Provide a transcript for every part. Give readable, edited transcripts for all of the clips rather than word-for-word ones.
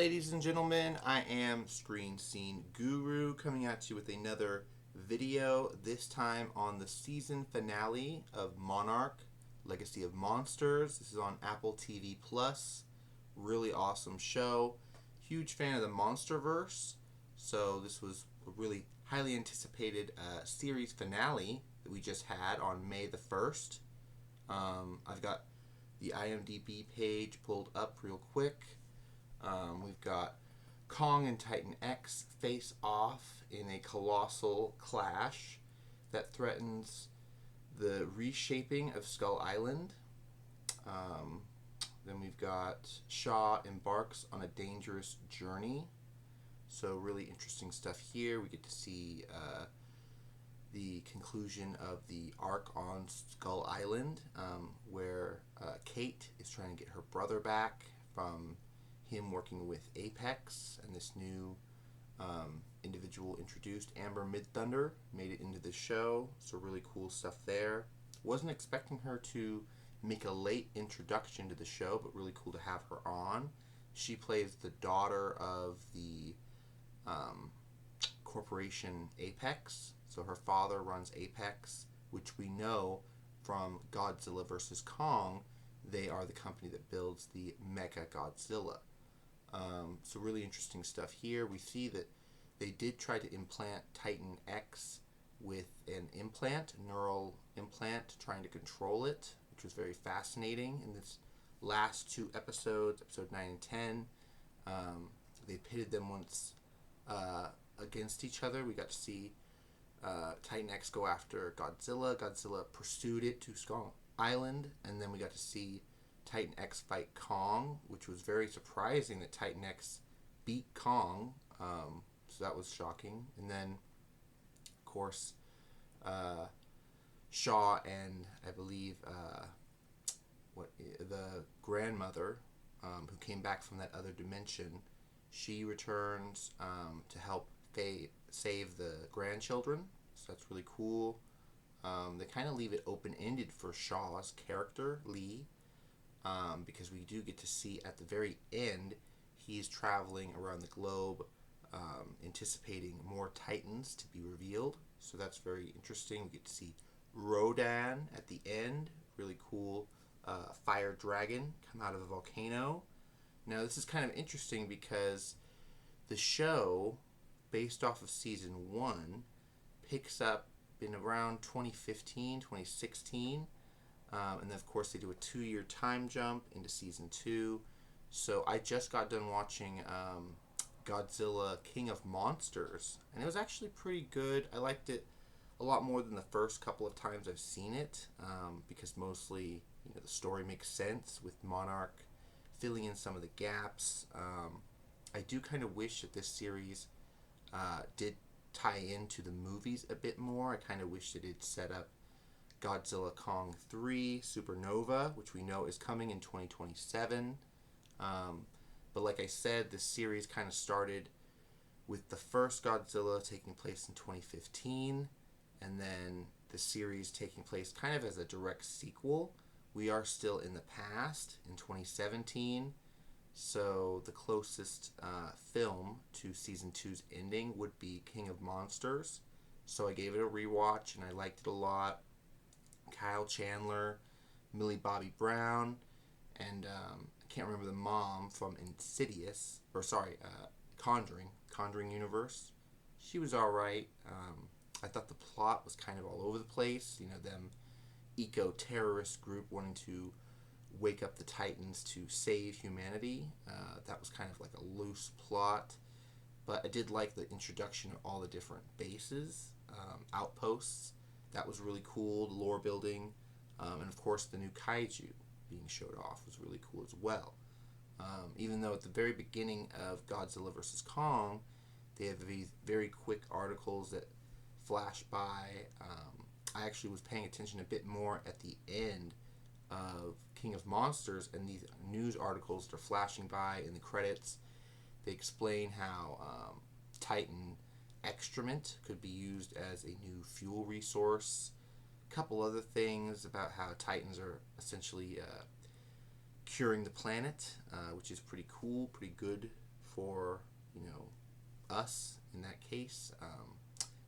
ladies and gentlemen. I am Screen Scene Guru coming at you with another video, this time on the season finale of Monarch, Legacy of Monsters. This is on Apple TV Plus. Really awesome show. Huge fan of the Monsterverse. So this was a really highly anticipated series finale that we just had on May the 1st. I've got the IMDb page pulled up real quick. We've got Kong and Titan X face off in a colossal clash that threatens the reshaping of Skull Island. Then we've got Shaw embarks on a dangerous journey. So really interesting stuff here. We get to see the conclusion of the arc on Skull Island, where Kate is trying to get her brother back from him working with Apex, and this new individual introduced, Amber Midthunder, made it into the show. So really cool stuff there. Wasn't expecting her to make a late introduction to the show, but really cool to have her on. She plays the daughter of the corporation Apex. So her father runs Apex, which we know from Godzilla vs. Kong, they are the company that builds the Mecha Godzilla. So really interesting stuff here. We see that they did try to implant Titan X with an implant, a neural implant, trying to control it, which was very fascinating. In this last two episodes, episode 9 and 10, they pitted them once against each other. We got to see Titan X go after Godzilla. Godzilla pursued it to Skull Island, and then we got to see Titan X fight Kong, which was very surprising that Titan X beat Kong. So that was shocking. And then, of course, Shaw and I believe the grandmother who came back from that other dimension, she returns to help save the grandchildren. So that's really cool. They kind of leave it open-ended for Shaw's character, Lee, because we do get to see at the very end he's traveling around the globe, anticipating more Titans to be revealed. So that's very interesting. We get to see Rodan at the end, really cool fire dragon come out of a volcano. Now this is kind of interesting because the show, based off of season 1, picks up in around 2015, 2016. And then, of course, they do a 2-year time jump into season 2. So I just got done watching Godzilla King of Monsters, and it was actually pretty good. I liked it a lot more than the first couple of times I've seen it, because mostly, the story makes sense with Monarch filling in some of the gaps. I do kind of wish that this series did tie into the movies a bit more. I kind of wish that it set up Godzilla Kong 3 Supernova, which we know is coming in 2027. But like I said, this series kind of started with the first Godzilla taking place in 2015, and then the series taking place kind of as a direct sequel. We are still in the past, in 2017, so the closest film to season 2's ending would be King of Monsters. So I gave it a rewatch, and I liked it a lot. Kyle Chandler, Millie Bobby Brown, and I can't remember the mom from Conjuring Universe. She was alright. I thought the plot was kind of all over the place. Them eco-terrorist group wanting to wake up the Titans to save humanity. That was kind of like a loose plot. But I did like the introduction of all the different bases, outposts. That was really cool, the lore building. And of course the new kaiju being showed off was really cool as well. Even though at the very beginning of Godzilla vs. Kong, they have these very quick articles that flash by. I actually was paying attention a bit more at the end of King of Monsters, and these news articles that are flashing by in the credits, they explain how Titan excrement could be used as a new fuel resource. A couple other things about how Titans are essentially curing the planet, which is pretty cool, pretty good for, you know, us in that case.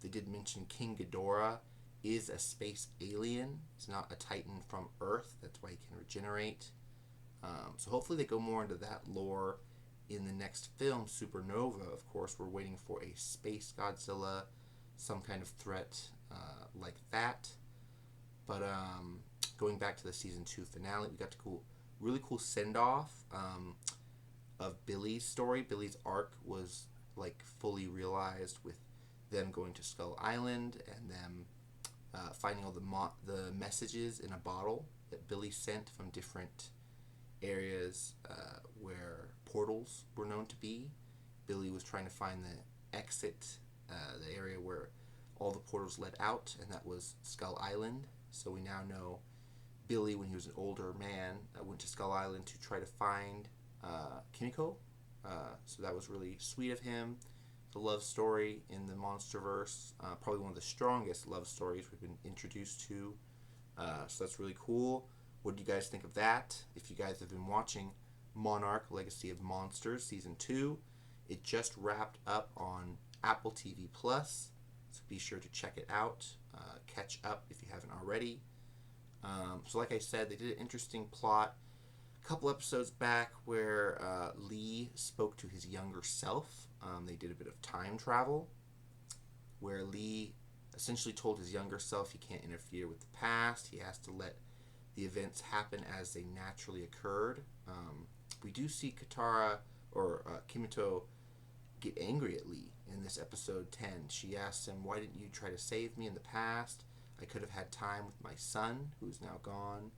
They did mention King Ghidorah is a space alien. He's not a Titan from Earth. That's why he can regenerate. So hopefully they go more into that lore in the next film, Supernova. Of course, we're waiting for a space Godzilla, some kind of threat like that. But going back to the season 2 finale, we got the really cool send-off of Billy's story. Billy's arc was like fully realized with them going to Skull Island and them finding all the messages in a bottle that Billy sent from different areas where portals were known to be. Billy was trying to find the exit, the area where all the portals led out, and that was Skull Island. So we now know Billy, when he was an older man, went to Skull Island to try to find Kimiko. So that was really sweet of him. The love story in the MonsterVerse, probably one of the strongest love stories we've been introduced to. So that's really cool. What do you guys think of that? If you guys have been watching Monarch, Legacy of Monsters Season 2, it just wrapped up on Apple TV+, so be sure to check it out. Catch up if you haven't already. So like I said, they did an interesting plot a couple episodes back where Lee spoke to his younger self. They did a bit of time travel where Lee essentially told his younger self he can't interfere with the past. He has to let the events happen as they naturally occurred. We do see Katara or Kimito get angry at Lee in this episode 10. She asks him, "Why didn't you try to save me in the past? I could have had time with my son, who's now gone."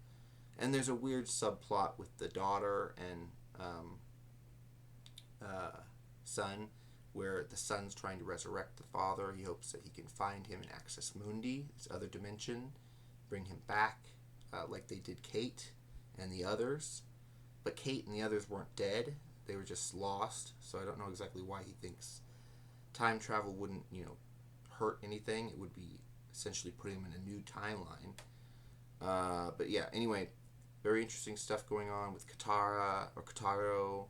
And there's a weird subplot with the daughter and son, where the son's trying to resurrect the father. He hopes that he can find him in Axis Mundi, this other dimension, bring him back, like they did Kate and the others. But Kate and the others weren't dead. They were just lost. So I don't know exactly why he thinks time travel wouldn't, hurt anything. It would be essentially putting him in a new timeline. But yeah, anyway, very interesting stuff going on with Katara or Kataro,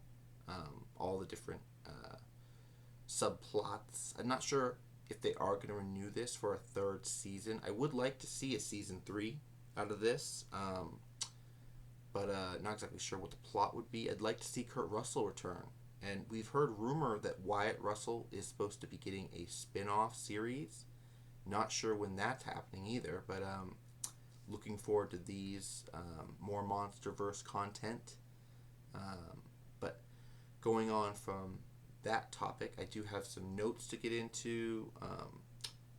all the different subplots. I'm not sure if they are going to renew this for a third season. I would like to see a season 3 out of this, but not exactly sure what the plot would be. I'd like to see Kurt Russell return, and we've heard rumor that Wyatt Russell is supposed to be getting a spin-off series. Not sure when that's happening either, but looking forward to these more MonsterVerse content. But going on from that topic, I do have some notes to get into,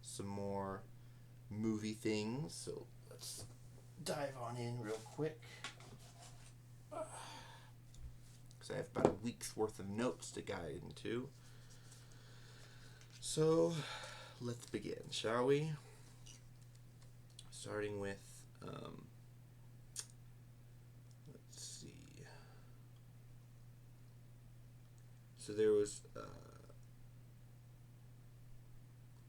some more movie things. So let's dive on in real quick, because I have about a week's worth of notes to guide into. So let's begin, shall we? Starting with, let's see. So there was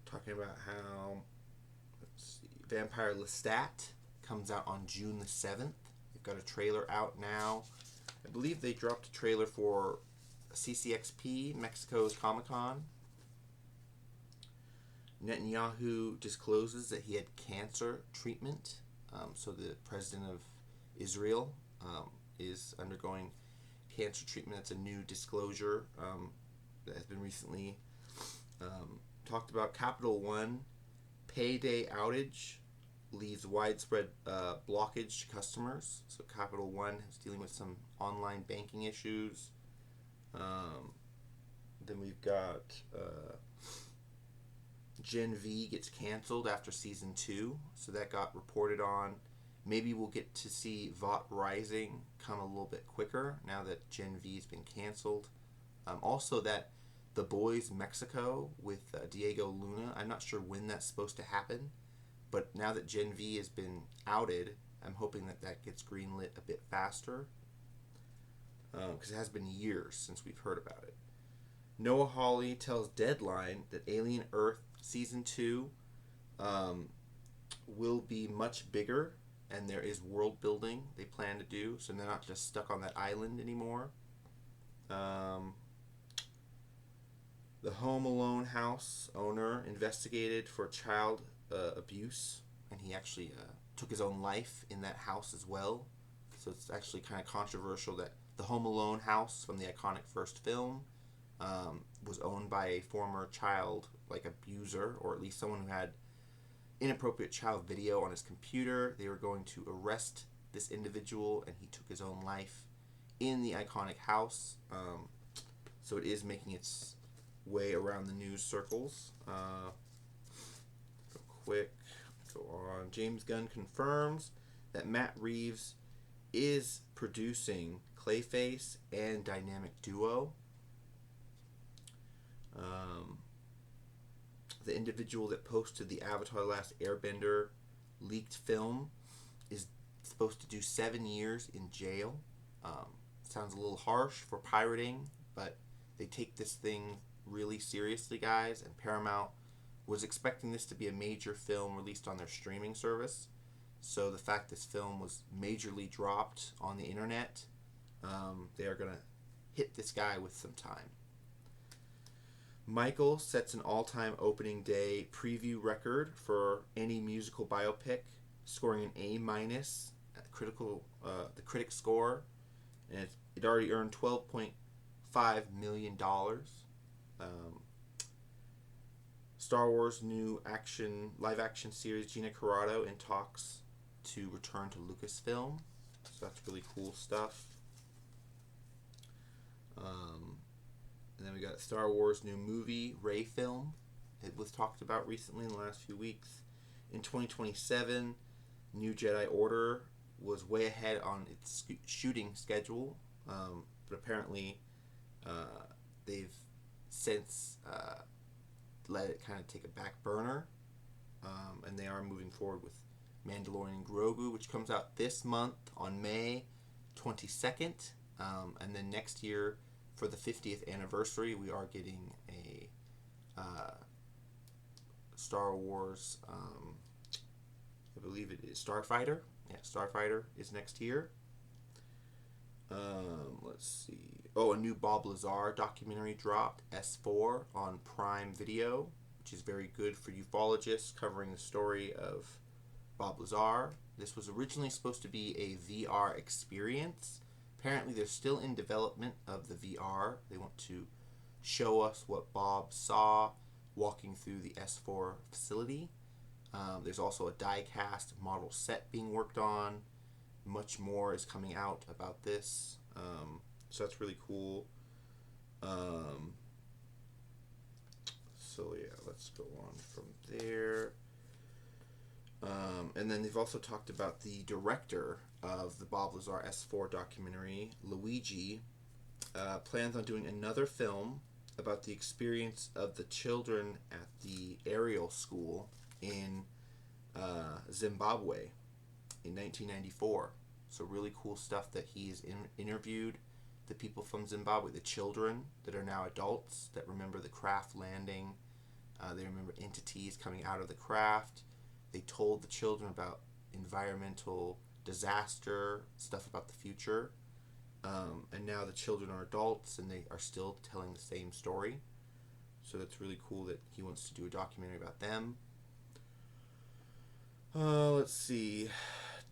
talking about how, let's see, Vampire Lestat comes out on June the 7th. They've got a trailer out now. I believe they dropped a trailer for CCXP, Mexico's Comic-Con. Netanyahu discloses that he had cancer treatment. So the president of Israel is undergoing cancer treatment. That's a new disclosure that has been recently talked about. Capital One payday outage leaves widespread blockage to customers. So Capital One is dealing with some online banking issues. Then we've got Gen V gets canceled after season 2, so that got reported on. Maybe we'll get to see VOT Rising come a little bit quicker now that Gen V's been canceled. Also, that The Boys Mexico with Diego Luna, I'm not sure when that's supposed to happen, but now that Gen V has been outed, I'm hoping that that gets greenlit a bit faster, because it has been years since we've heard about it. Noah Hawley tells Deadline that Alien Earth Season 2 will be much bigger, and there is world building they plan to do, so they're not just stuck on that island anymore. The Home Alone house owner investigated for child abuse, and he actually took his own life in that house as well. So it's actually kind of controversial that the Home Alone house from the iconic first film was owned by a former child abuser, or at least someone who had inappropriate child video on his computer. They were going to arrest this individual, and he took his own life in the iconic house. So it is making its way around the news circles. Real quick, go on. James Gunn confirms that Matt Reeves is producing Clayface and Dynamic Duo. The individual that posted the Avatar The Last Airbender leaked film is supposed to do 7 years in jail. Sounds a little harsh for pirating, but they take this thing really seriously, guys, and Paramount was expecting this to be a major film released on their streaming service. So the fact this film was majorly dropped on the internet, they are going to hit this guy with some time. Michael sets an all-time opening day preview record for any musical biopic, scoring an A- the critic score, and it already earned $12.5 million. Star Wars new live action series Gina Carano in talks to return to Lucasfilm, so that's really cool stuff. And then we got Star Wars new movie, Rey film. It was talked about recently in the last few weeks. In 2027, New Jedi Order was way ahead on its shooting schedule, but apparently they've since let it kind of take a back burner, and they are moving forward with Mandalorian Grogu, which comes out this month on May 22nd, and then next year, for the 50th anniversary, we are getting a Star Wars, I believe it is Starfighter. Yeah, Starfighter is next year. Let's see. Oh, a new Bob Lazar documentary dropped, S4, on Prime Video, which is very good for ufologists, covering the story of Bob Lazar. This was originally supposed to be a VR experience. Apparently, they're still in development of the VR. They want to show us what Bob saw walking through the S4 facility. There's also a die-cast model set being worked on. Much more is coming out about this. So that's really cool. So yeah, let's go on from there. And then they've also talked about the director of the Bob Lazar S4 documentary, Luigi, plans on doing another film about the experience of the children at the Ariel School in Zimbabwe in 1994. So really cool stuff that he's interviewed the people from Zimbabwe, the children that are now adults that remember the craft landing. They remember entities coming out of the craft. They told the children about environmental disaster, stuff about the future. And now the children are adults and they are still telling the same story. So it's really cool that he wants to do a documentary about them. Let's see.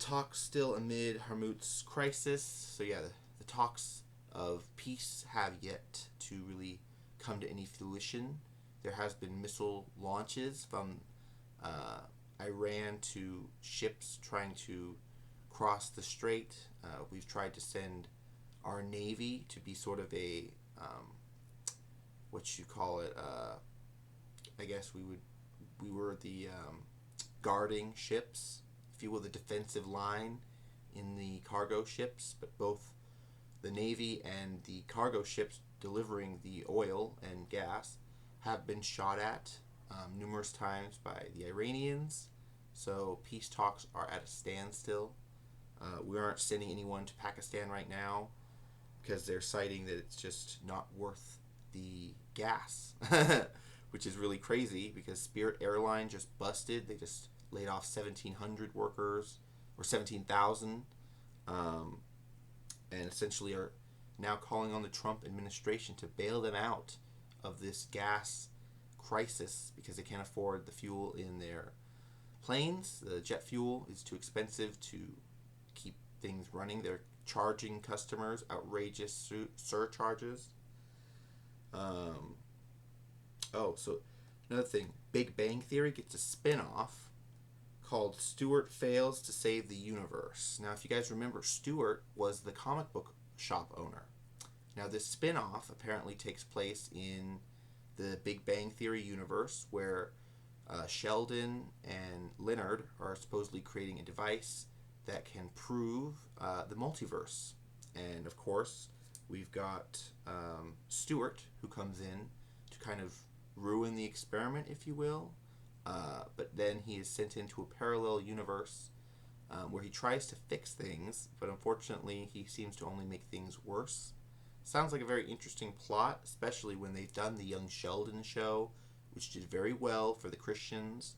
Talks still amid Hormuz's crisis. So yeah, the talks of peace have yet to really come to any fruition. There has been missile launches from Iran to ships trying to cross the strait. We've tried to send our Navy to be sort of a, what you call it, I guess we were the guarding ships, if you will, the defensive line in the cargo ships, but both the Navy and the cargo ships delivering the oil and gas have been shot at numerous times by the Iranians. So peace talks are at a standstill. We aren't sending anyone to Pakistan right now because they're citing that it's just not worth the gas, which is really crazy because Spirit Airlines just busted. They just laid off 1,700 workers, or 17,000, and essentially are now calling on the Trump administration to bail them out of this gas crisis because they can't afford the fuel in their planes. The jet fuel is too expensive to keep things running. They're charging customers outrageous surcharges. So another thing, Big Bang Theory gets a spin-off called Stuart Fails to Save the Universe. Now, if you guys remember, Stuart was the comic book shop owner. Now, this spin-off apparently takes place in the Big Bang Theory universe where Sheldon and Leonard are supposedly creating a device that can prove the multiverse. And, of course, we've got Stuart, who comes in to kind of ruin the experiment, if you will. But then he is sent into a parallel universe where he tries to fix things, but unfortunately he seems to only make things worse. Sounds like a very interesting plot, especially when they've done the Young Sheldon show, which did very well for the Christians.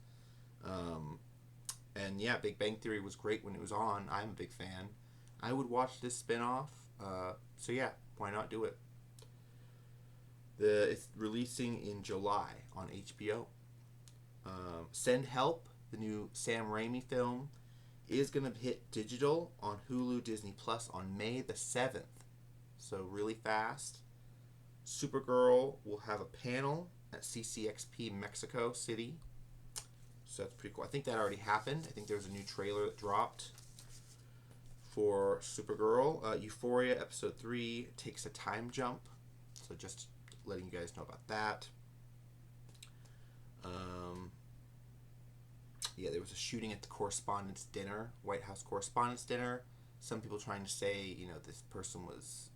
And yeah, Big Bang Theory was great when it was on. I'm a big fan. I would watch this spin-off. So yeah, why not do it? It's releasing in July on HBO. Send Help, the new Sam Raimi film, is going to hit digital on Hulu Disney Plus on May the 7th. So really fast. Supergirl will have a panel at CCXP Mexico City. So that's pretty cool. I think that already happened. I think there was a new trailer that dropped for Supergirl. Euphoria Episode 3 takes a time jump. So just letting you guys know about that. Yeah, there was a shooting at the Correspondents' Dinner, White House Correspondents' Dinner. Some people trying to say, this person was,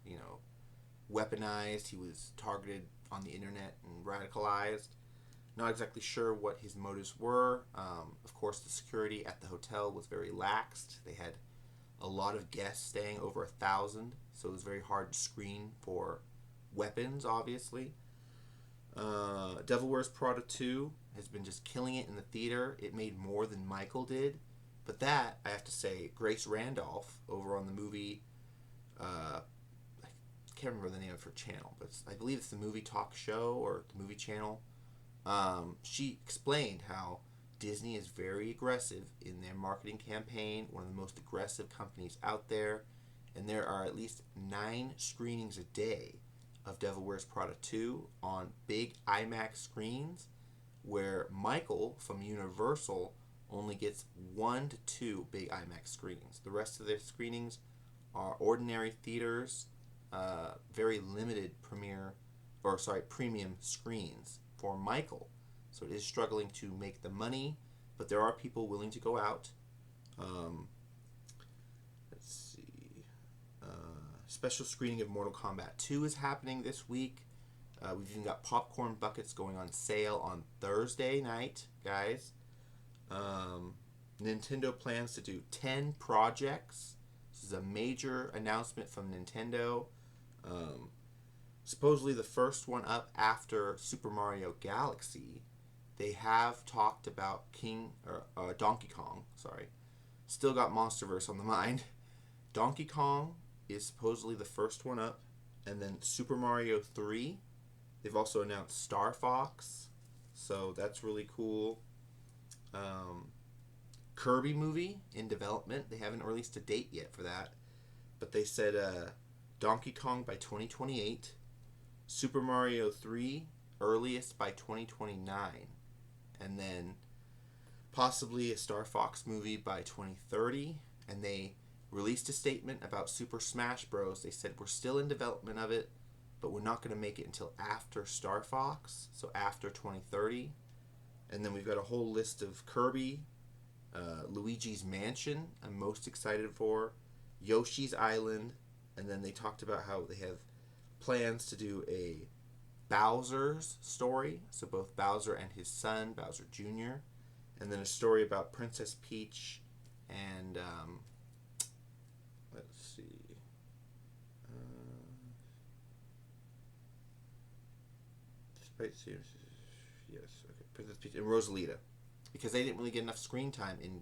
weaponized. He was targeted on the internet and radicalized. Not exactly sure what his motives were. Of course, the security at the hotel was very laxed. They had a lot of guests staying, over 1,000, so it was very hard to screen for weapons, obviously. Devil Wears Prada 2 has been just killing it in the theater. It made more than Michael did. But that, I have to say, Grace Randolph over on the movie, I can't remember the name of her channel, but I believe it's the Movie Talk Show or the Movie Channel. She explained how Disney is very aggressive in their marketing campaign, one of the most aggressive companies out there, and there are at least 9 screenings a day of Devil Wears Prada 2 on big IMAX screens, where Michael from Universal only gets 1 to 2 big IMAX screens. The rest of their screenings are ordinary theaters, very limited premium screens for Michael. So it is struggling to make the money, but there are people willing to go out. Let's see. Special screening of Mortal Kombat 2 is happening this week. We've even got popcorn buckets going on sale on Thursday night, guys. Nintendo plans to do 10 projects. This is a major announcement from Nintendo. Supposedly the first one up after Super Mario Galaxy. They have talked about Donkey Kong. Still got Monsterverse on the mind. Donkey Kong is supposedly the first one up, and then Super Mario 3. They've also announced Star Fox, so that's really cool. Kirby movie in development. They haven't released a date yet for that, but they said Donkey Kong by 2028, Super Mario 3 earliest by 2029, and then possibly a Star Fox movie by 2030. And they released a statement about Super Smash Bros. They said, we're still in development of it, but we're not going to make it until after Star Fox, so after 2030. And then we've got a whole list of Kirby, Luigi's Mansion, I'm most excited for, Yoshi's Island, and then they talked about how they have plans to do a Bowser's story, so both Bowser and his son, Bowser Jr., and then a story about Princess Peach and, let's see, yes, okay, Princess Peach and Rosalita, because they didn't really get enough screen time in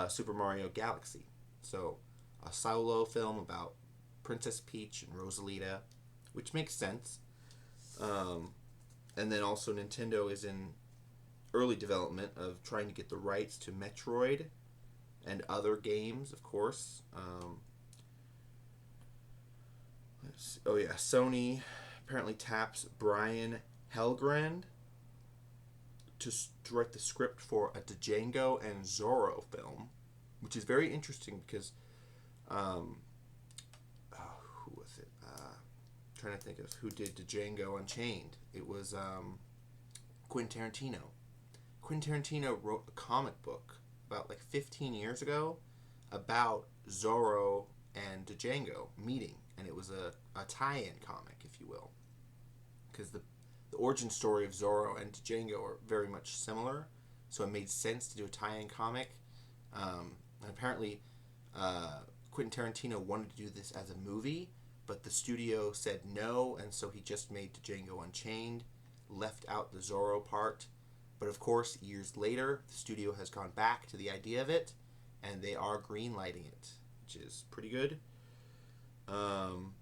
Super Mario Galaxy. So a solo film about Princess Peach and Rosalita, which makes sense. Um, and then also Nintendo is in early development of trying to get the rights to Metroid and other games, of course. Oh yeah, Sony apparently taps Brian Helgeland to write the script for a Django and Zorro film, which is very interesting because, who was it? Trying to think of who did Django Unchained. It was Quentin Tarantino. Quentin Tarantino wrote a comic book about like 15 years ago about Zorro and Django meeting, and it was a tie-in comic, if you will, because the origin story of Zorro and Django are very much similar, so it made sense to do a tie-in comic. And apparently, Quentin Tarantino wanted to do this as a movie, but the studio said no, and so he just made Django Unchained, left out the Zorro part. But of course, years later, the studio has gone back to the idea of it, and they are greenlighting it, which is pretty good. And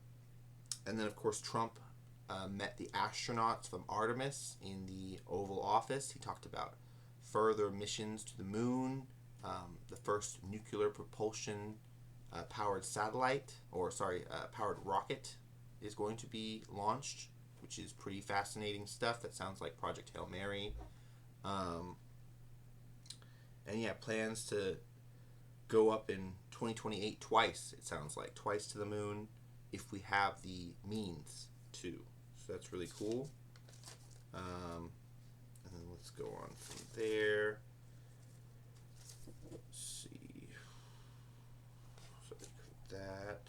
then, of course, Trump met the astronauts from Artemis in the Oval Office. He talked about further missions to the moon, the first nuclear propulsion powered satellite, powered rocket is going to be launched, which is pretty fascinating stuff. That sounds like Project Hail Mary. And yeah, plans to go up in 2028 twice, it sounds like. Twice to the moon if we have the means to. So that's really cool. And then let's go on from there. Let's see. So that.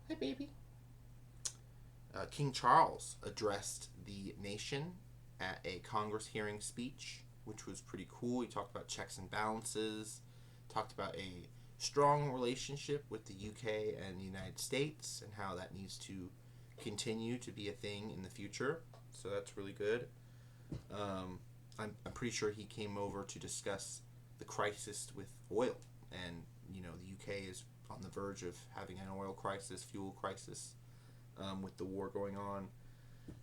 Hi, baby. King Charles addressed the nation at a Congress hearing speech, which was pretty cool. He talked about checks and balances, talked about a strong relationship with the UK and the United States and how that needs to continue to be a thing in the future. So that's really good. I'm pretty sure he came over to discuss the crisis with oil, and the UK is on the verge of having an oil crisis, fuel crisis, with the war going on.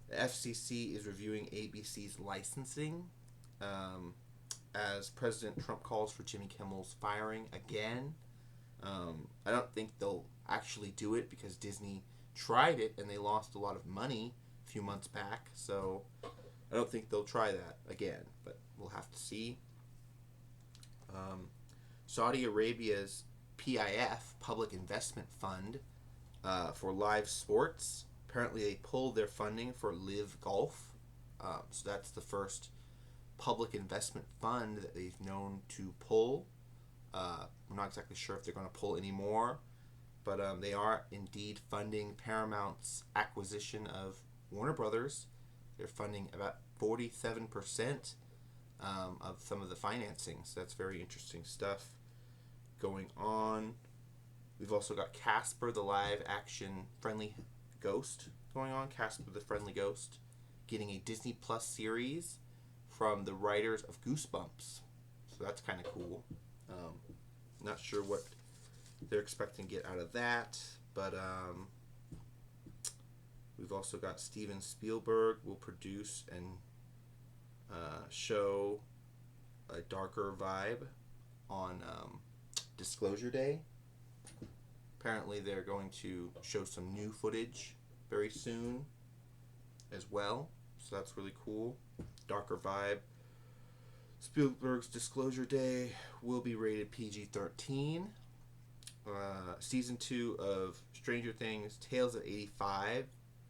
The FCC is reviewing ABC's licensing as President Trump calls for Jimmy Kimmel's firing again. I don't think they'll actually do it because Disney tried it and they lost a lot of money a few months back. So I don't think they'll try that again, but we'll have to see. Saudi Arabia's PIF, Public Investment Fund, for live sports. Apparently they pulled their funding for Live Golf. So that's the first public investment fund that they've known to pull. I'm not exactly sure if they're going to pull any more, but they are indeed funding Paramount's acquisition of Warner Brothers. They're funding about 47% of some of the financing, so that's very interesting stuff going on. We've also got Casper, the live-action friendly ghost going on. Casper, the Friendly Ghost, getting a Disney Plus series from the writers of Goosebumps. So that's kind of cool. Not sure what they're expecting to get out of that, but we've also got Steven Spielberg will produce and show a darker vibe on Disclosure Day. Apparently they're going to show some new footage very soon as well, so that's really cool. Darker vibe. Spielberg's Disclosure Day will be rated PG-13. Season 2 of Stranger Things Tales of 85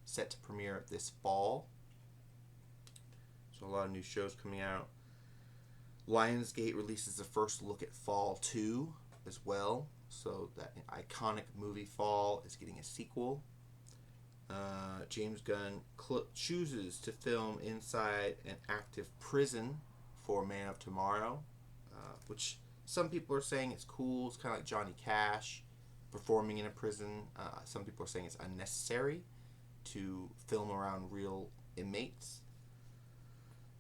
set to premiere this fall. So a lot of new shows coming out. Lionsgate releases the first look at Fall 2 as well. So that iconic movie Fall is getting a sequel. James Gunn chooses to film inside an active prison for Man of Tomorrow, which some people are saying it's cool. It's kind of like Johnny Cash performing in a prison. Some people are saying it's unnecessary to film around real inmates.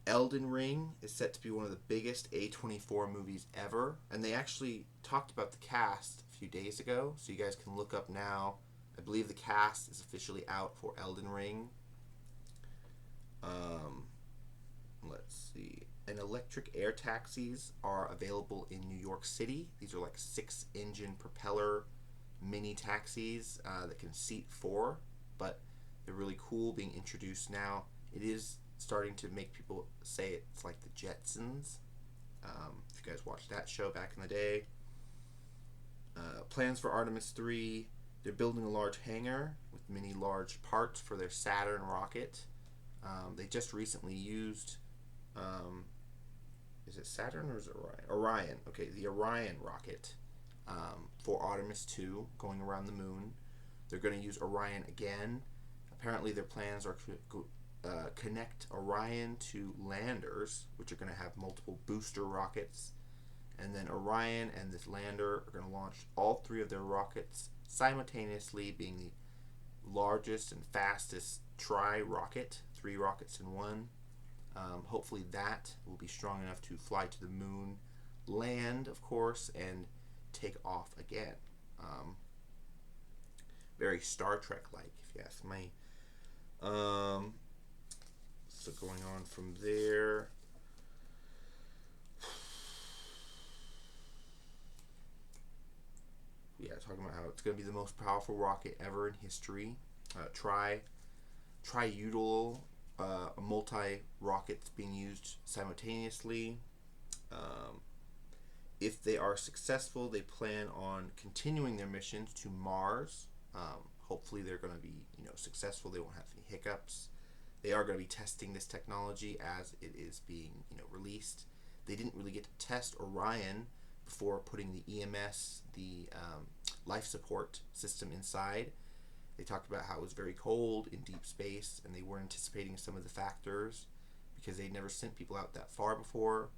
Elden Ring is set to be one of the biggest A24 movies ever, and they actually talked about the cast a few days ago, so you guys can look up now I believe the cast is officially out for Elden Ring. Um, let's see. And electric air taxis are available in New York City. These are like 6-engine propeller mini taxis that can seat 4, but they're really cool being introduced now. It is starting to make people say it's like the Jetsons. If you guys watched that show back in the day. Plans for Artemis 3. They're building a large hangar with many large parts for their Saturn rocket. They just recently used, is it Saturn or is it Orion? Orion. Okay, the Orion rocket for Artemis 2 going around the moon. They're going to use Orion again. Apparently their plans are to connect Orion to landers, which are going to have multiple booster rockets. And then Orion and this lander are going to launch all 3 of their rockets simultaneously, being the largest and fastest tri-rocket, 3 rockets in one. Hopefully that will be strong enough to fly to the moon, land, of course, and take off again. Very Star Trek-like, if you ask me. So going on from there. Yeah, talking about how it's going to be the most powerful rocket ever in history. Triudal multi-rockets being used simultaneously. If they are successful, they plan on continuing their missions to Mars. Hopefully they're going to be successful. They won't have any hiccups. They are going to be testing this technology as it is being released. They didn't really get to test Orion before putting the EMS, the life support system inside. They talked about how it was very cold in deep space, and they were anticipating some of the factors because they'd never sent people out that far before.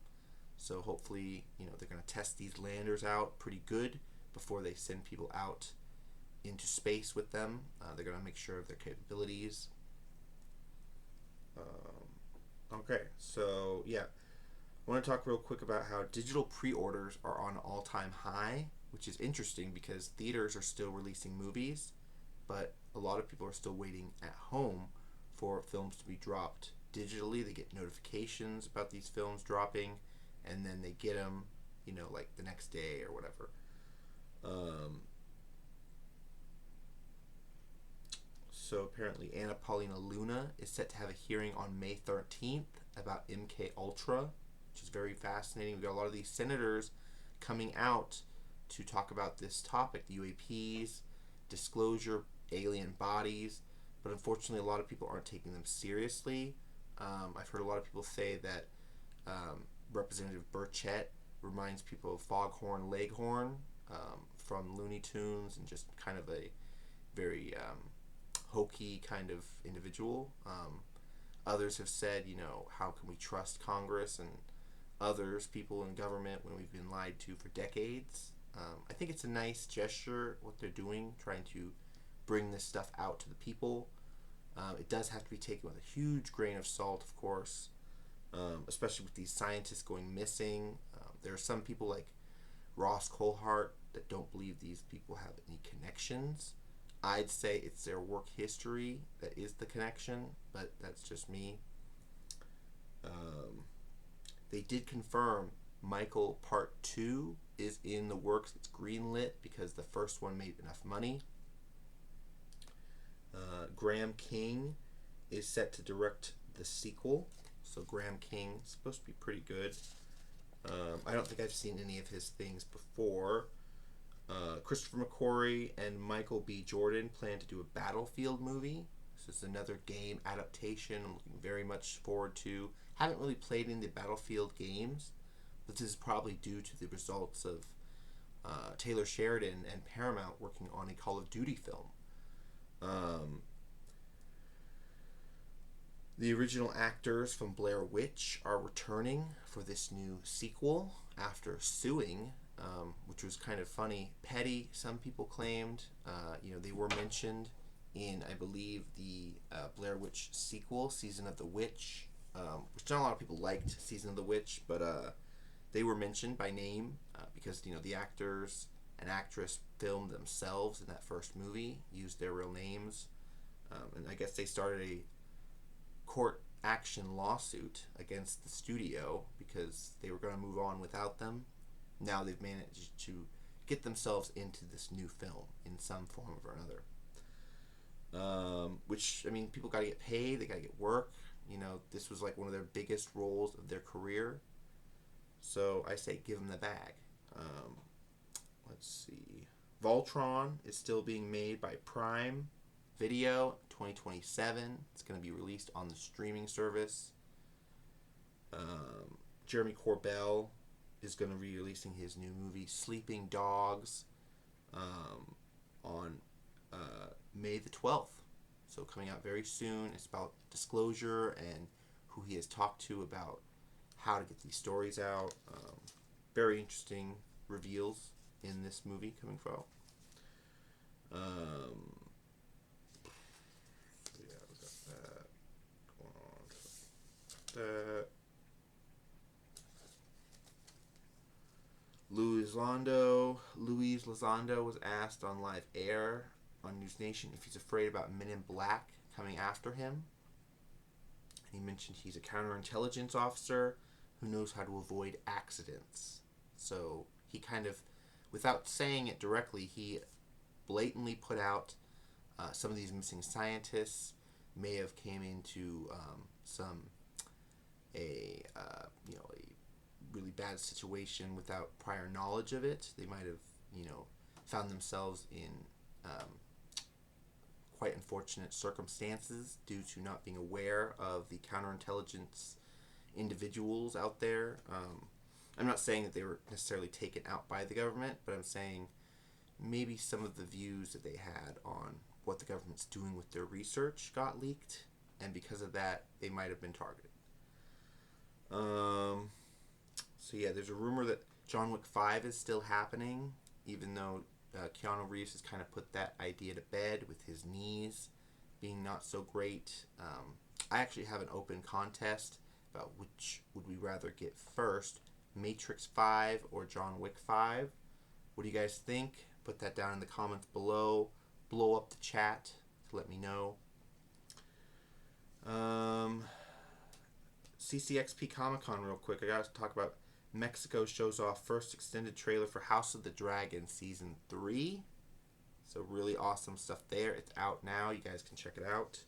So hopefully, they're going to test these landers out pretty good before they send people out into space with them. They're going to make sure of their capabilities. Okay, so yeah. I want to talk real quick about how digital pre-orders are on an all-time high, which is interesting because theaters are still releasing movies, but a lot of people are still waiting at home for films to be dropped digitally. They get notifications about these films dropping, and then they get them, like the next day or whatever. So apparently Anna Paulina Luna is set to have a hearing on May 13th about MK Ultra, which is very fascinating. We've got a lot of these senators coming out to talk about this topic, the UAPs, disclosure, alien bodies, but unfortunately a lot of people aren't taking them seriously. I've heard a lot of people say that Representative Burchett reminds people of Foghorn Leghorn from Looney Tunes, and just kind of a very hokey kind of individual. Others have said, how can we trust Congress and people in government when we've been lied to for decades? I think it's a nice gesture, what they're doing, trying to bring this stuff out to the people. It does have to be taken with a huge grain of salt, of course, especially with these scientists going missing. There are some people like Ross Coulthart that don't believe these people have any connections. I'd say it's their work history that is the connection, but that's just me. They did confirm Michael Part 2 is in the works. It's greenlit because the first one made enough money. Graham King is set to direct the sequel. So Graham King is supposed to be pretty good. I don't think I've seen any of his things before. Christopher McQuarrie and Michael B. Jordan plan to do a Battlefield movie. This is another game adaptation I'm looking very much forward to. Haven't really played any of the Battlefield games, but this is probably due to the results of Taylor Sheridan and Paramount working on a Call of Duty film. The original actors from Blair Witch are returning for this new sequel after suing, which was kind of funny. Petty, some people claimed, they were mentioned in, I believe, the Blair Witch sequel, Season of the Witch, which not a lot of people liked Season of the Witch, but they were mentioned by name because, the actors and actress filmed themselves in that first movie, used their real names, and I guess they started a court action lawsuit against the studio because they were going to move on without them. Now they've managed to get themselves into this new film in some form or another. Which, I mean, people got to get paid, they got to get work. You know, this was like one of their biggest roles of their career. So I say give them the bag. Let's see. Voltron is still being made by Prime Video 2027. It's going to be released on the streaming service. Jeremy Corbell is going to be releasing his new movie Sleeping Dogs on May the 12th. So coming out very soon. It's about disclosure and who he has talked to about how to get these stories out. Very interesting reveals in this movie coming out. Yeah, we got that going on. That. Louise Elizondo was asked on live air on News Nation if he's afraid about Men in Black coming after him. And he mentioned he's a counterintelligence officer who knows how to avoid accidents. So he kind of, without saying it directly, he blatantly put out some of these missing scientists may have came into a really bad situation without prior knowledge of it. They might have found themselves in quite unfortunate circumstances due to not being aware of the counterintelligence individuals out there. I'm not saying that they were necessarily taken out by the government, but I'm saying maybe some of the views that they had on what the government's doing with their research got leaked, and because of that, they might have been targeted. So yeah, there's a rumor that John Wick 5 is still happening, even though Keanu Reeves has kind of put that idea to bed with his knees being not so great. I actually have an open contest about which would we rather get first, Matrix 5 or John Wick 5. What do you guys think? Put that down in the comments below. Blow up the chat to let me know. CCXP Comic Con real quick. I got to talk about Mexico shows off first extended trailer for House of the Dragon Season 3. So really awesome stuff there. It's out now. You guys can check it out.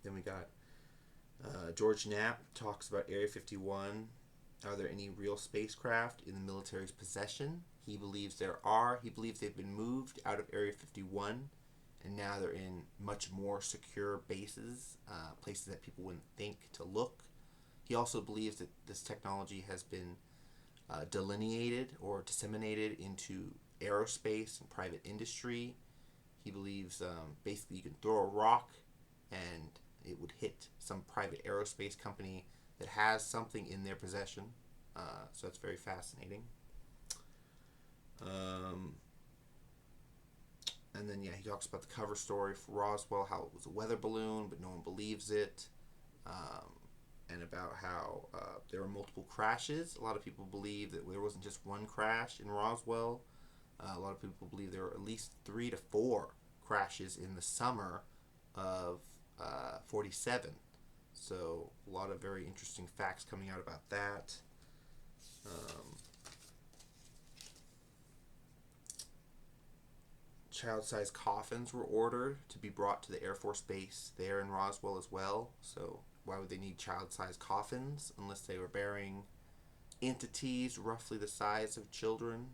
Then we got George Knapp talks about Area 51. Are there any real spacecraft in the military's possession? He believes there are. He believes they've been moved out of Area 51, and now they're in much more secure bases, places that people wouldn't think to look. He also believes that this technology has been delineated or disseminated into aerospace and private industry. He believes basically you can throw a rock and it would hit some private aerospace company that has something in their possession. So that's very fascinating. And then, yeah, he talks about the cover story for Roswell, how it was a weather balloon, but no one believes it. And about how there were multiple crashes. A lot of people believe that there wasn't just one crash in Roswell. A lot of people believe there were at least 3 to 4 crashes in the summer of 47. So a lot of very interesting facts coming out about that. Child-sized coffins were ordered to be brought to the Air Force Base there in Roswell as well. So why would they need child-sized coffins unless they were burying entities roughly the size of children?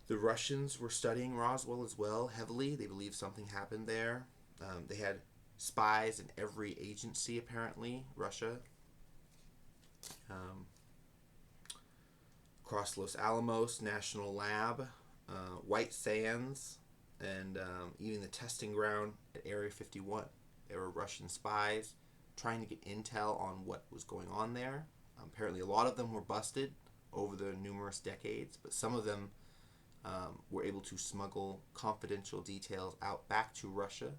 The Russians were studying Roswell as well heavily. They believe something happened there. They had spies in every agency, apparently, Russia. Across Los Alamos National Lab, White Sands, and even the testing ground at Area 51. There were Russian spies trying to get intel on what was going on there. Apparently a lot of them were busted over the numerous decades, but some of them were able to smuggle confidential details out back to Russia.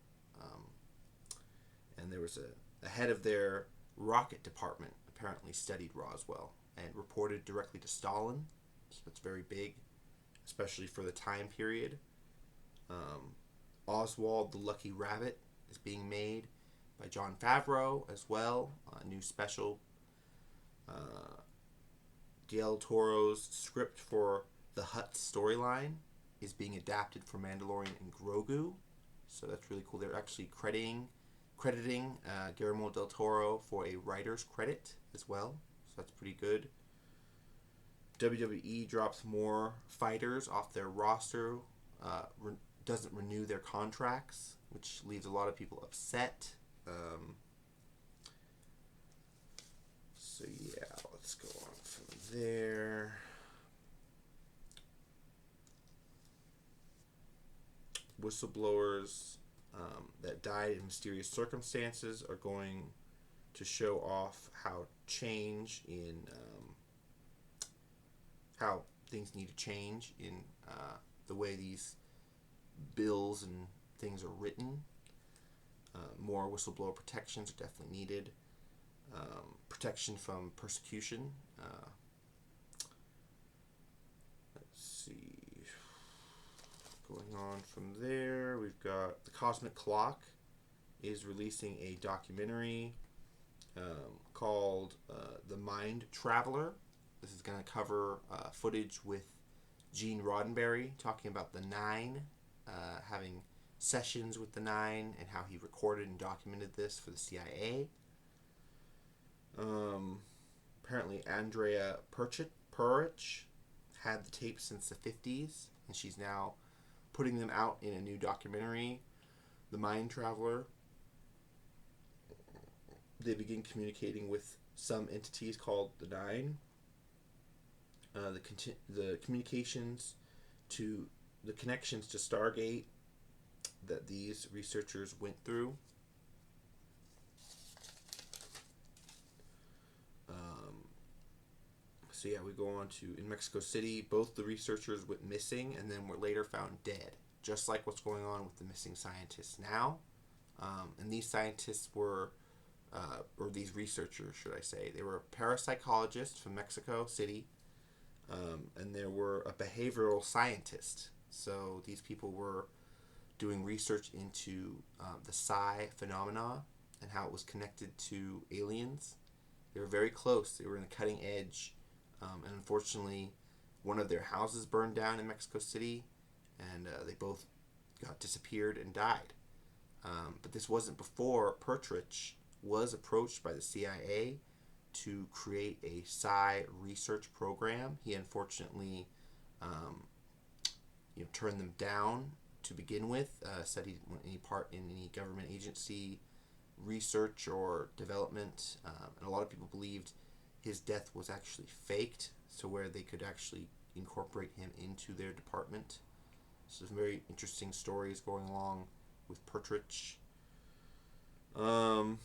And there was a head of their rocket department apparently studied Roswell and reported directly to Stalin. So that's very big, especially for the time period. Oswald the Lucky Rabbit is being made by Jon Favreau as well. A new special. Del Toro's script for the Hutt storyline is being adapted for Mandalorian and Grogu. So that's really cool. They're actually crediting Guillermo del Toro for a writer's credit as well. So that's pretty good. WWE drops more fighters off their roster, doesn't renew their contracts, which leaves a lot of people upset. So yeah, let's go on from there. Whistleblowers that died in mysterious circumstances are going to show off how how things need to change in the way these bills and things are written. More whistleblower protections are definitely needed. Protection from persecution. Let's see. Going on from there, we've got The Cosmic Clock is releasing a documentary called The Mind Traveler. This is going to cover footage with Gene Roddenberry talking about the Nine, having sessions with the Nine, and how he recorded and documented this for the CIA. Apparently Andrea Perich had the tapes since the 50s, and she's now putting them out in a new documentary, The Mind Traveler. They begin communicating with some entities called the Nine. The communications to the connections to Stargate that these researchers went through. So yeah, we go on to, in Mexico City, both the researchers went missing and then were later found dead, just like what's going on with the missing scientists now. And these scientists were, or these researchers, should I say, they were parapsychologists from Mexico City, and there were a behavioral scientist. So these people were doing research into the psi phenomena and how it was connected to aliens. They were very close. They were in the cutting edge. And unfortunately, one of their houses burned down in Mexico City, and they both got disappeared and died. But this wasn't before Pertrich was approached by the CIA to create a psi research program. He unfortunately turned them down to begin with, said he didn't want any part in any government agency research or development, and a lot of people believed his death was actually faked, so where they could actually incorporate him into their department. So some very interesting stories going along with Pertrich. Going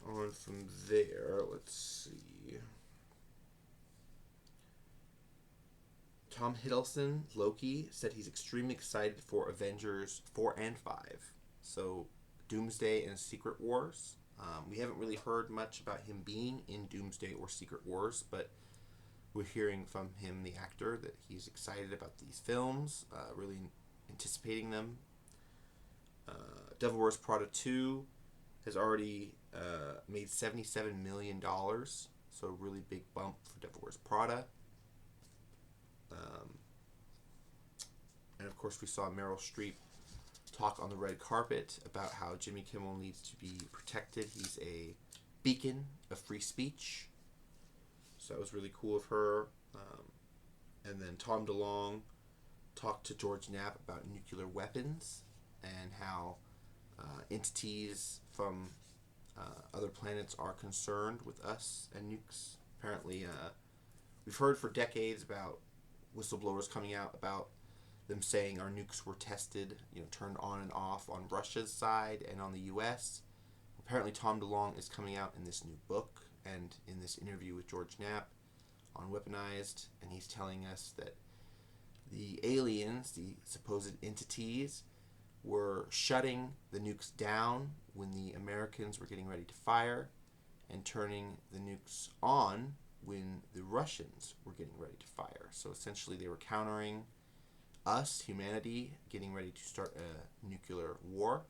on from there, let's see. Tom Hiddleston, Loki, said he's extremely excited for Avengers 4 and 5. So Doomsday and Secret Wars. We haven't really heard much about him being in Doomsday or Secret Wars, but we're hearing from him, the actor, that he's excited about these films, really anticipating them. Devil Wears Prada 2 has already made $77 million, so a really big bump for Devil Wears Prada. And of course we saw Meryl Streep talk on the red carpet about how Jimmy Kimmel needs to be protected. He's a beacon of free speech. So that was really cool of her. And then Tom DeLonge talked to George Knapp about nuclear weapons and how entities from other planets are concerned with us and nukes. Apparently, we've heard for decades about whistleblowers coming out about them saying our nukes were tested, turned on and off on Russia's side and on the U.S. Apparently, Tom DeLonge is coming out in this new book and in this interview with George Knapp on Weaponized, and he's telling us that the aliens, the supposed entities, were shutting the nukes down when the Americans were getting ready to fire, and turning the nukes on when the Russians were getting ready to fire. So essentially they were countering us, humanity, getting ready to start a nuclear war.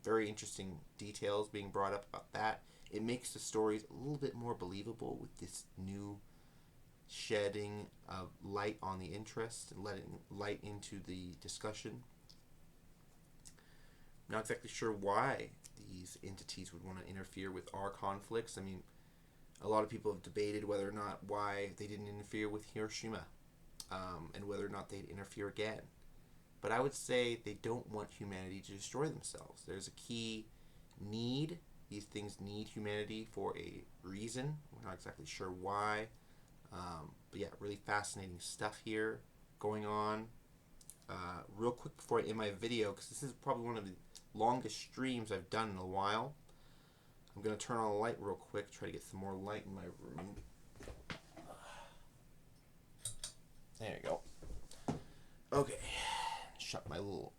Very interesting details being brought up about that. It makes the stories a little bit more believable with this new shedding of light on the interest and letting light into the discussion. Not exactly sure why these entities would want to interfere with our conflicts. I mean, a lot of people have debated whether or not why they didn't interfere with Hiroshima, and whether or not they'd interfere again. But I would say they don't want humanity to destroy themselves. There's a key need. These things need humanity for a reason. We're not exactly sure why. But yeah, really fascinating stuff here going on. Real quick before I end my video, because this is probably one of the longest streams I've done in a while, I'm going to turn on the light real quick, try to get some more light in my room. There you go. Okay. Shut my little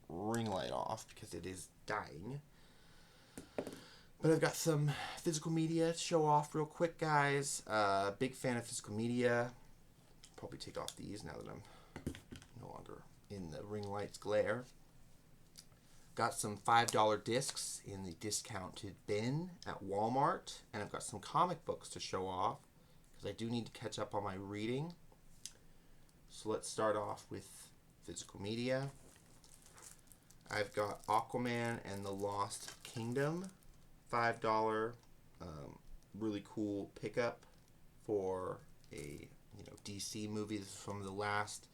ring light off because it is dying. But I've got some physical media to show off real quick, guys. Big fan of physical media. Probably take off these now that I'm no longer in the ring light's glare. Got some $5 discs in the discounted bin at Walmart. And I've got some comic books to show off because I do need to catch up on my reading. So let's start off with physical media. I've got Aquaman and the Lost Kingdom, $5, really cool pickup for a DC movie. This is from the last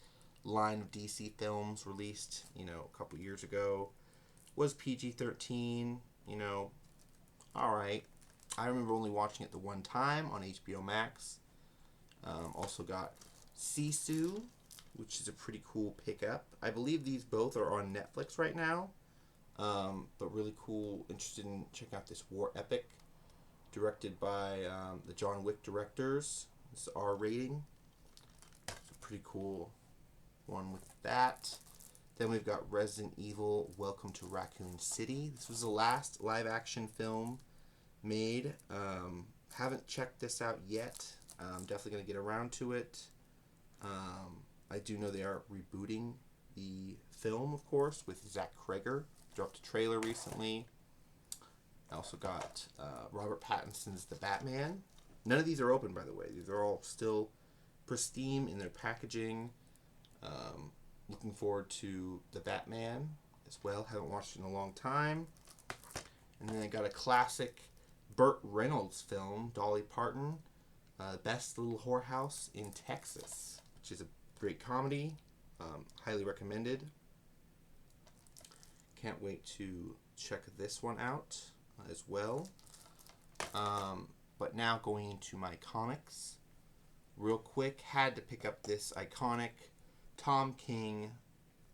line of DC films released a couple years ago. Was PG-13, all right. I remember only watching it the one time on HBO Max. Also got Sisu, which is a pretty cool pickup. I believe these both are on Netflix right now. But really cool. Interested in checking out this war epic, directed by the John Wick directors. It's R rating. It's a pretty cool one with that. Then we've got Resident Evil Welcome to Raccoon City. This was the last live action film made. Haven't checked this out yet. I'm definitely going to get around to it. I do know they are rebooting the film, of course, with Zach Cregger. Dropped a trailer recently. I also got Robert Pattinson's The Batman. None of these are open, by the way. These are all still pristine in their packaging. Looking forward to The Batman as well. Haven't watched it in a long time. And then I got a classic Burt Reynolds film, Dolly Parton, Best Little Whorehouse in Texas, which is a great comedy. Highly recommended. Can't wait to check this one out as well. But now going into my comics. Real quick, had to pick up this iconic Tom King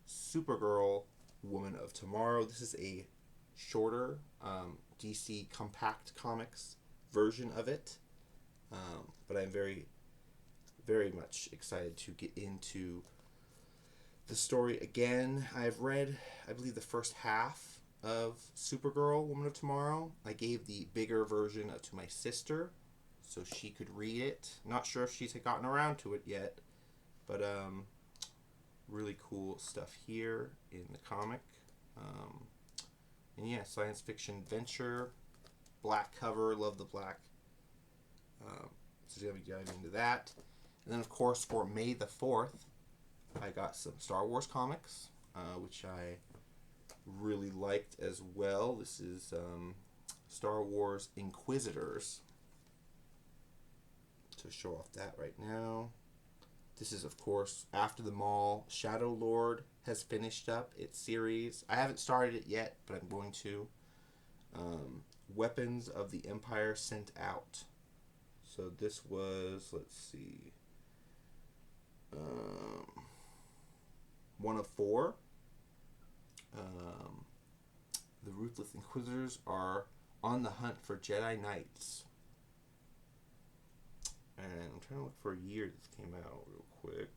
Supergirl Woman of Tomorrow. This is a shorter DC Compact Comics version of it. But I'm very, very much excited to get into the story again. I've read, I believe, the first half of Supergirl Woman of Tomorrow. I gave the bigger version to my sister so she could read it. Not sure if she's gotten around to it yet, but really cool stuff here in the comic. And yeah, science fiction adventure, black cover, love the black. So gonna be diving into that. And then of course for May the 4th, I got some Star Wars comics, which I really liked as well. This is Star Wars Inquisitors. To show off that right now. This is, of course, After the Mall. Shadow Lord has finished up its series. I haven't started it yet, but I'm going to. Weapons of the Empire Sent Out. So this was, let's see, 1 of 4. The Ruthless Inquisitors are on the hunt for Jedi Knights. And I'm trying to look for a year this came out real quick.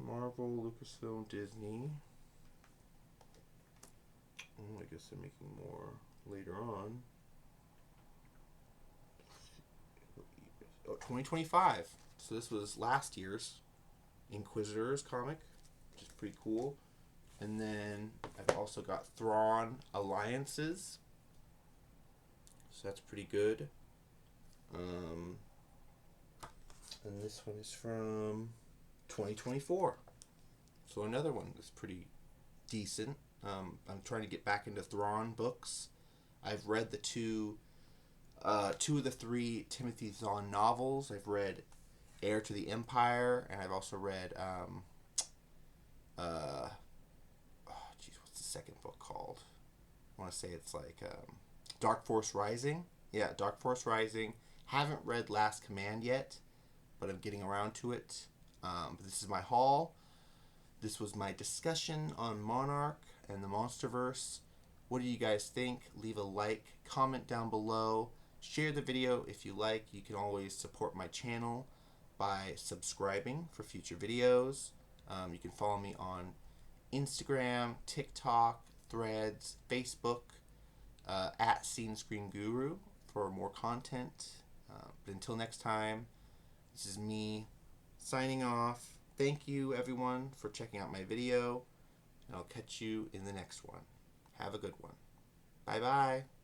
Marvel, Lucasfilm, Disney. I guess they're making more later on. Oh, 2025. So this was last year's Inquisitors comic, which is pretty cool. And then I've also got Thrawn Alliances. So that's pretty good. And this one is from 2024. So another one that's pretty decent. I'm trying to get back into Thrawn books. I've read the two of the three Timothy Zahn novels. I've read Heir to the Empire, and I've also read what's the second book called? I want to say it's like Dark Force Rising. Yeah, Dark Force Rising. Haven't read Last Command yet, but I'm getting around to it. But this is my haul. This was my discussion on Monarch and the Monsterverse. What do you guys think? Leave a like, comment down below, share the video if you like. You can always support my channel by subscribing for future videos. You can follow me on Instagram, TikTok, Threads, Facebook, at Scene Screen Guru for more content. But until next time, this is me signing off. Thank you everyone for checking out my video, and I'll catch you in the next one. Have a good one. Bye bye.